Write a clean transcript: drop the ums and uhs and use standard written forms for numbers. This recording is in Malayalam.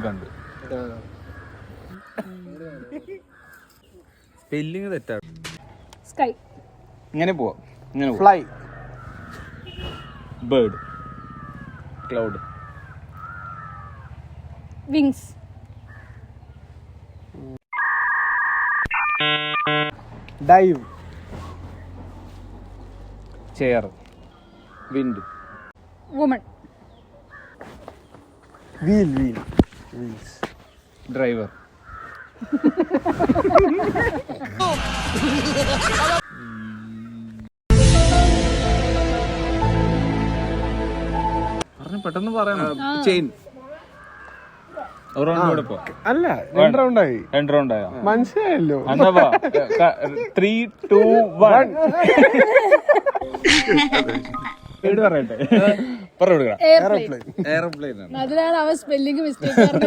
കണ്ട് സ്പെല്ലിങ് തെറ്റാണ്. സ്കൈ. ഇങ്ങനെ പോവാം. ഇങ്ങനെ fly. Bird. Cloud. Wings. Dive. Chair. Wind. Woman. Wheel. Wheels. Driver. പെട്ടെന്ന് പറയണം. ചെയിൻ. അല്ല 2 റൗണ്ടായി. 2 റൗണ്ടായോ? മനസ്സിലായല്ലോ. എന്നാ 3, 2, 1 പറയട്ടെ. പറഞ്ഞു കൊടുക്കണം. എയർപ്ലെയിൻ. എയർപ്ലെയിൻ ആണ്. അതിലാണ് അവ സ്പെല്ലിംഗ് മിസ്റ്റേക്ക്.